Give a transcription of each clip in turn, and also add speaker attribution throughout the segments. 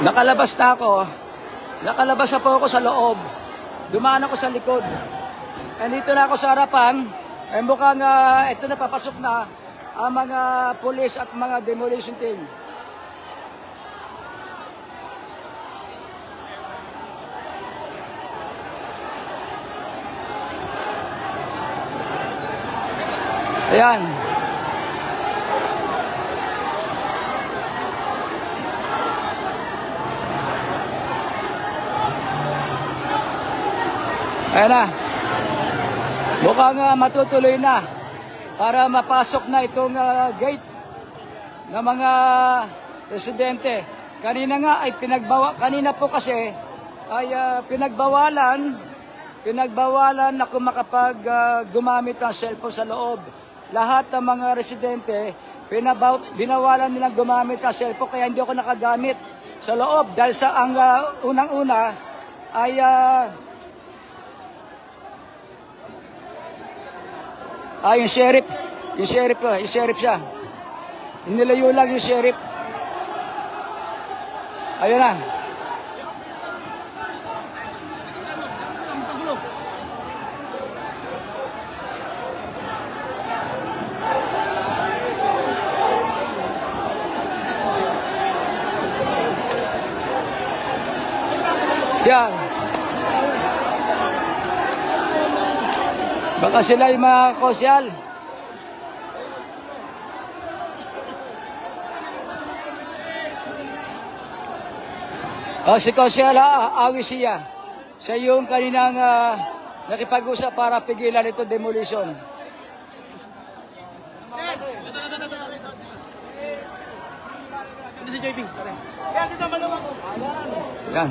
Speaker 1: Nakalabas na ako. Nakalabas na po ako sa loob. Dumaan ako sa likod. Nandito na ako sa harapan. Ay mukhang ito na papasok na ang mga pulis at mga demolition team. Ayan. Ayan na. Mukhang matutuloy na para mapasok na itong gate ng mga residente. Kanina nga ay kanina po kasi ay pinagbawalan na kung makapag gumamit ng cellphone sa loob. Lahat ng mga residente, binawalan nilang gumamit ng cellphone, kaya hindi ako nakagamit sa loob. Dahil sa ang unang-una ay yung sheriff siya. Inilayo lang yung sheriff. Ayun na. Yan. Baka sila yung mga kosyal. Si Kosyal Awi siya. Siya yung kaninang nakipag-usap para pigilan ito demolition.
Speaker 2: Si JP. Yan, dito maluwag ko.
Speaker 1: Yan.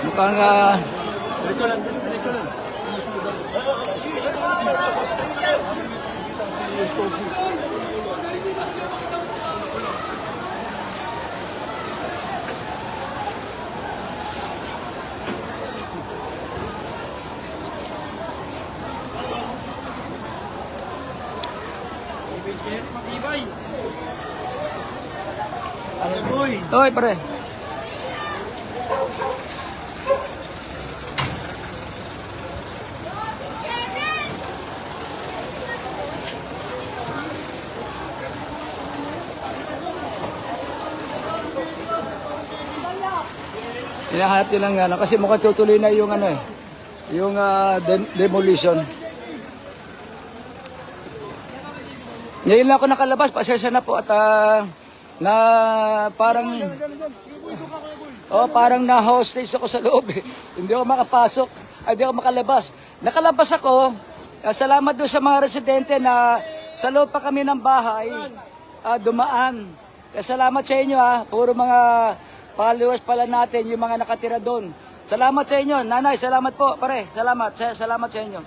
Speaker 1: Mukhang
Speaker 2: Dito lang.
Speaker 1: Oy, pare. Hinahanap nila ng kasi mukhang tutuloy na yung yung demolition. Ngayon lang ako nakalabas, pasensya na po at na parang na-hostage ako sa loob eh. Hindi ako makapasok, hindi ako makalabas. Nakalabas ako, salamat doon sa mga residente na sa loob pa kami ng bahay, dumaan. Salamat sa inyo puro mga followers pala natin, yung mga nakatira doon. Salamat sa inyo, nanay, salamat po, pare, salamat sa inyo.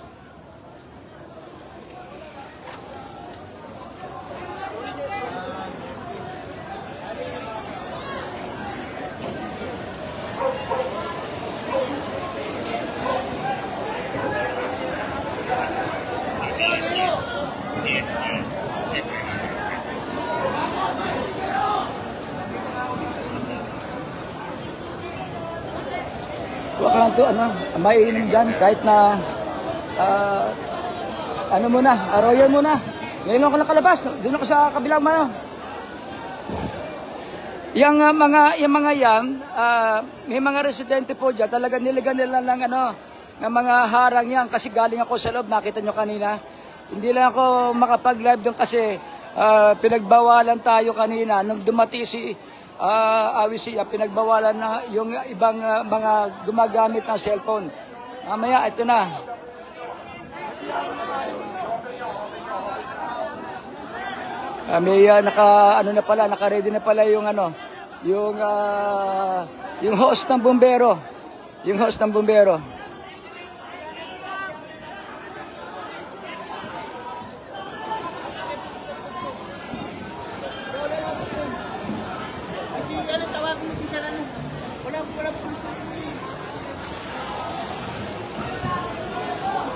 Speaker 1: Huwag ka lang ito, maiinom dyan, kahit na, arroyo muna. Ngayon lang ako nakalabas, doon ako sa kabilang Yung mga yan, may mga residente po dyan, talaga niligan nila ng mga harang yan, kasi galing ako sa loob, nakita nyo kanina. Hindi lang ako makapag-live doon kasi pinagbawalan tayo kanina, nung dumati si Awi siya, pinagbawalan na yung ibang mga gumagamit ng cellphone. Mamaya, ito na. May naka-ready na pala yung yung host ng bumbero. Yung host ng bumbero.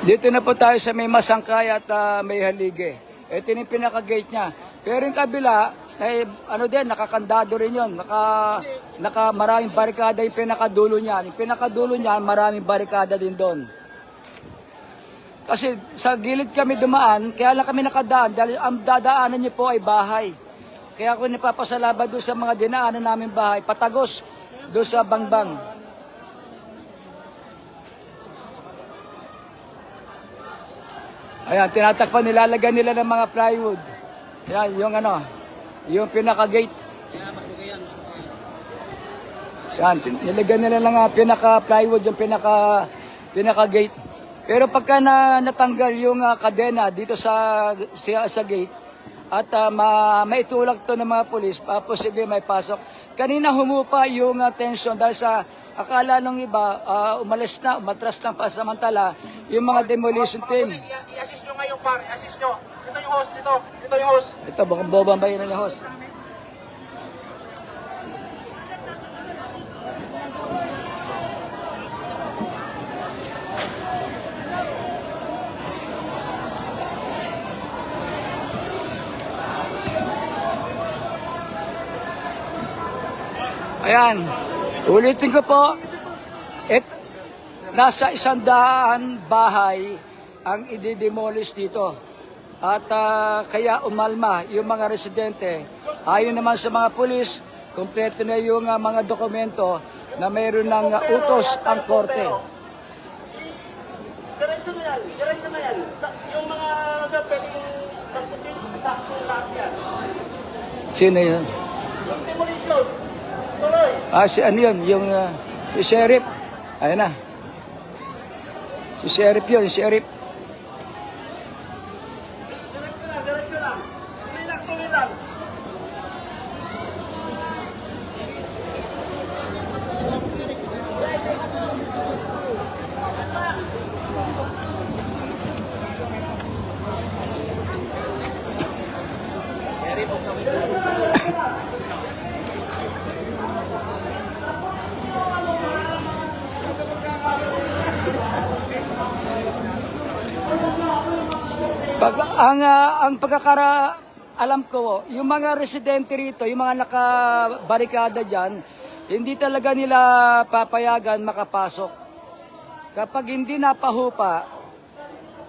Speaker 1: Dito na po tayo sa may Masangkay at may Halige. Ito yung pinaka-gate niya. Pero yung kabila, ay, ano din, nakakandado rin yun. Maraming barikada yung pinakadulo niya. Yung pinakadulo niya, maraming barikada din doon. Kasi sa gilid kami dumaan, kaya lang kami nakadaan dahil ang dadaanan niyo po ay bahay. Kaya ako napapasalamat doon sa mga dinaanan namin bahay, patagos doon sa Bangbang. Ayan, tinatakpan, nilalagyan nila ng mga plywood. Ayan, yung ano, yung pinaka-gate. Ayan, nilagyan nila ng pinaka-plywood, yung pinaka-gate. Pero pagka natanggal yung kadena dito sa gate at maitulak to ng mga pulis, posible may pasok. Kanina humupa yung tension dahil sa akala nung iba umatras lang pa samantala yung mga demolition team.
Speaker 2: I-assist nyo ngayon, par. I-assist nyo. Ito yung host dito. Ito yung host.
Speaker 1: Ito, baka bobambayin na yung host. Ayan, ulitin ko po, nasa 100 bahay ang ididemolish dito. At kaya umalma yung mga residente. Ayon naman sa mga pulis, kompleto na yung mga dokumento na mayroon ng utos ang korte.
Speaker 2: Diretso na yan. Diretso na yan. Yung mga pwedeng pagputin, takso lahat yan.
Speaker 1: Sino yun?
Speaker 2: Yung demolition. Tuloy.
Speaker 1: Si ano yun? Yung si sheriff. Ayun na. Si sheriff yun, si sheriff.
Speaker 2: Diretso lang, diretso lang. Tuloy lang.
Speaker 1: Ang alam ko, yung mga residente rito, yung mga nakabarikada dyan, hindi talaga nila papayagan makapasok. Kapag hindi napahupa,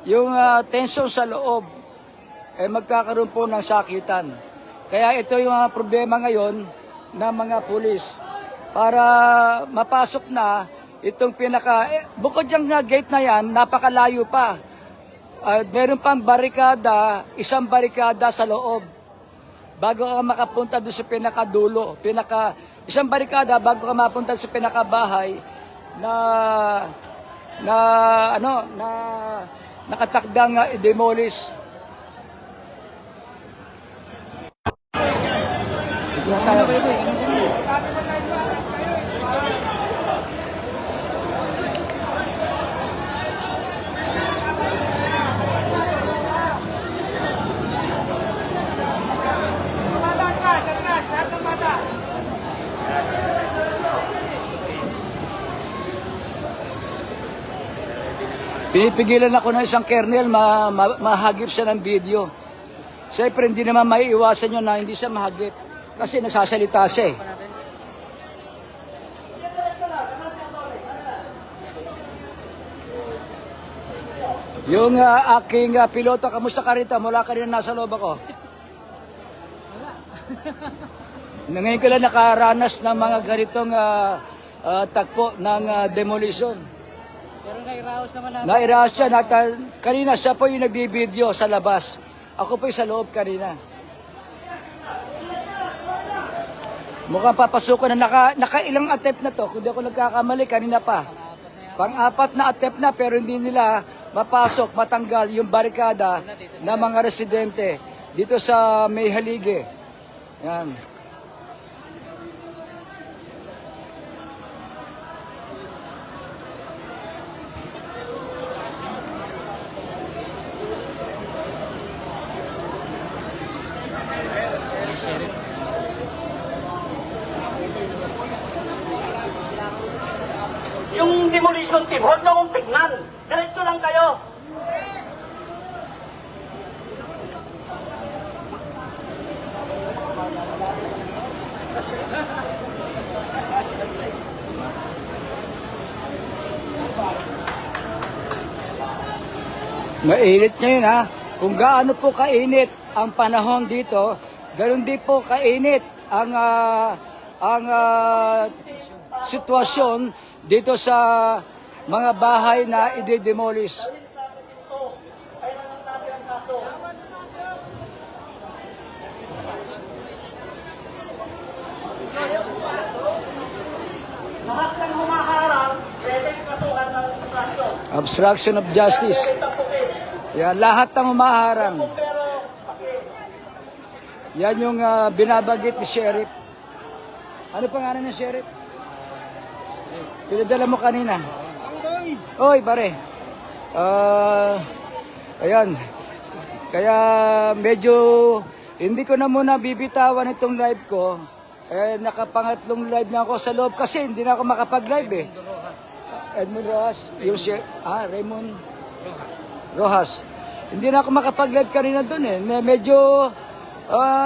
Speaker 1: yung tension sa loob, magkakaroon po ng sakitan. Kaya ito yung problema ngayon ng mga pulis. Para mapasok na itong bukod yung gate na yan, napakalayo pa. Meron pang barikada, isang barikada sa loob. Bago ka makapunta doon sa pinakadulo, isang barikada bago ka mapunta sa pinakabahay na nakatakdang demolish. Pinipigilan ako ng isang kernel, mahagip siya ng video. Siyempre, hindi naman maiiwasan yun na hindi siya mahagip. Kasi nagsasalita siya eh. Yung aking piloto, kamusta ka rito? Mula ka rin nasa loob ako. Ngayon ko lang nakaranas ng mga ganitong tagpo ng demolition.
Speaker 3: Pero nairaos naman natin.
Speaker 1: Nairaos siya. Kanina siya po yung nagbibideo sa labas. Ako po yung sa loob kanina. Mukhang papasukan na nakailang attempt na to. Kung di ako nagkakamali, kanina pa. Pang-apat na attempt na pero hindi nila mapasok, matanggal yung barikada ng mga residente dito sa May Halige. Yan.
Speaker 2: Yung demolition team, huwag na akong tignan. Diretso lang kayo.
Speaker 1: Mainit ngayon ha. Kung gaano po kainit ang panahon dito, ganun din po kainit ang sitwasyon dito sa mga bahay na i-demolish.
Speaker 2: Sa presinto ay nangasabi ang kaso. Lahat ng humaharang, pwedeng kasuhan ng infrasyon.
Speaker 1: Obstruction of justice.
Speaker 2: Pwedeng tapukin.
Speaker 1: Yan, lahat ng umaharang.
Speaker 2: Pero, sakit.
Speaker 1: Yan yung binabagit ni Sheriff. Ano pangalan ng Sheriff? Pinadala mo kanina. Oy, pare. Ayan. Kaya medyo hindi ko na muna bibitawan itong live ko. Nakapangatlong live na ako sa loob kasi hindi na ako makapag-live eh. Edmund Rojas. Yung Raymond Rojas. Hindi na ako makapag-live kanina doon eh. Medyo